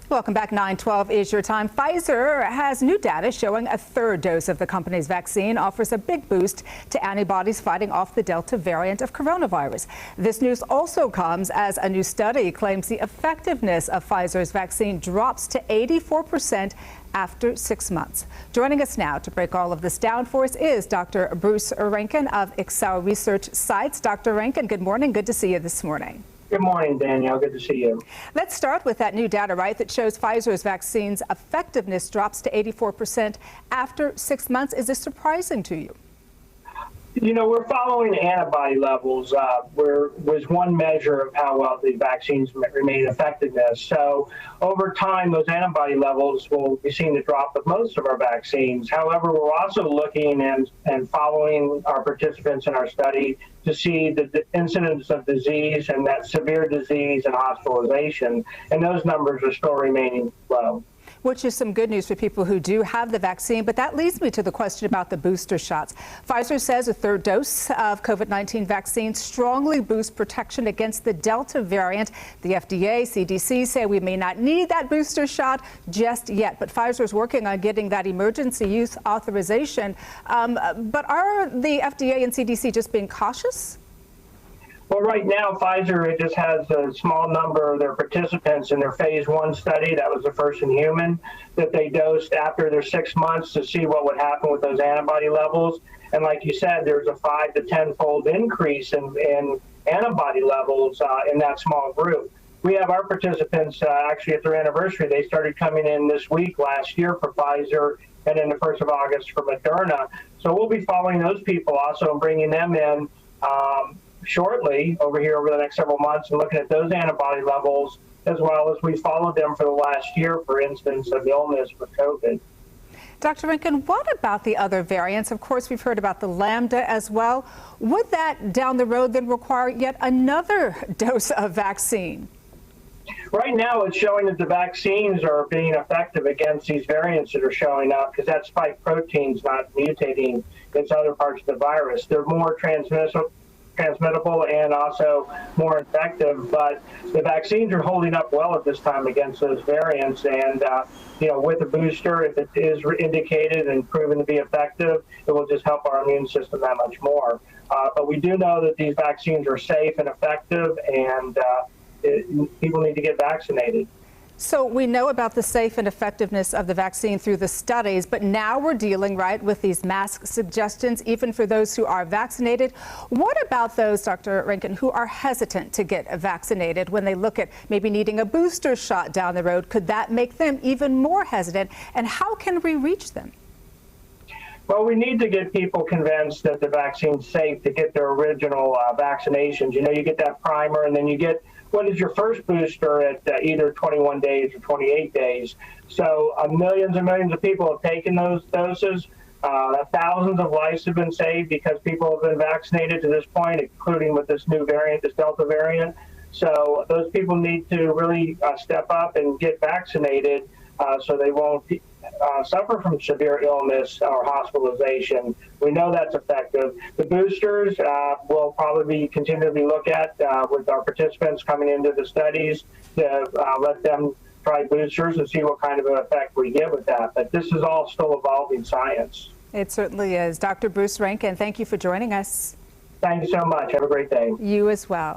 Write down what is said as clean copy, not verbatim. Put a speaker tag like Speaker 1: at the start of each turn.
Speaker 1: Welcome back. 9:12 is your time. Pfizer has new data showing a third dose of the company's vaccine offers a big boost to antibodies fighting off the Delta variant of coronavirus. This news also comes as a new study claims the effectiveness of Pfizer's vaccine drops to 84% after 6 months. Joining us now to break all of this down for us is Dr. Bruce Rankin of Accel Research Sites. Dr. Rankin, good morning. Good to see you this morning.
Speaker 2: Good morning, Danielle. Good to see you.
Speaker 1: Let's start with that new data, right, that shows Pfizer's vaccine's effectiveness drops to 84% after 6 months. Is this surprising to you?
Speaker 2: You know, we're following antibody levels, was one measure of how well the vaccines remain effectiveness. So over time, those antibody levels will be seen to drop with most of our vaccines. However, we're also looking and following our participants in our study to see the incidence of disease and that severe disease and hospitalization, and those numbers are still remaining low.
Speaker 1: Which is some good news for people who do have the vaccine. But that leads me to the question about the booster shots. Pfizer says a third dose of COVID-19 vaccine strongly boosts protection against the Delta variant. The FDA, CDC say we may not need that booster shot just yet. But Pfizer is working on getting that emergency use authorization. But are the FDA and CDC just being cautious?
Speaker 2: Well, right now, Pfizer just has a small number of their participants in their phase 1 study. That was the first in human that they dosed after their 6 months to see what would happen with those antibody levels. And like you said, there's a 5 to 10-fold increase in antibody levels in that small group. We have our participants actually at their anniversary. They started coming in this week last year for Pfizer and then the 1st of August for Moderna. So we'll be following those people also and bringing them in shortly over the next several months and looking at those antibody levels as well as we followed them for the last year, for instance, of illness with COVID.
Speaker 1: Dr. Rankin, what about the other variants? Of course, we've heard about the Lambda as well. Would that down the road then require yet another dose of vaccine?
Speaker 2: Right now, it's showing that the vaccines are being effective against these variants that are showing up because that spike protein's not mutating against other parts of the virus. They're more transmissible and also more effective, but the vaccines are holding up well at this time against those variants. And you know, with a booster, if it is indicated and proven to be effective, it will just help our immune system that much more. But we do know that these vaccines are safe and effective, and people need to get vaccinated.
Speaker 1: So we know about the safe and effectiveness of the vaccine through the studies, but now we're dealing, right, with these mask suggestions, even for those who are vaccinated. What about those, Dr. Rankin, who are hesitant to get vaccinated when they look at maybe needing a booster shot down the road? Could that make them even more hesitant? And how can we reach them?
Speaker 2: Well, we need to get people convinced that the vaccine's safe to get their original vaccinations. You know, you get that primer and then you get what is your first booster at either 21 days or 28 days. So millions and millions of people have taken those doses. Thousands of lives have been saved because people have been vaccinated to this point, including with this new variant, this Delta variant. So those people need to really step up and get vaccinated so they won't suffer from severe illness or hospitalization. We know that's effective. The boosters will probably continue to be looked at with our participants coming into the studies to let them try boosters and see what kind of an effect we get with that. But this is all still evolving science.
Speaker 1: It certainly is. Dr. Bruce Rankin, thank you for joining us.
Speaker 2: Thank you so much. Have a great day.
Speaker 1: You as well.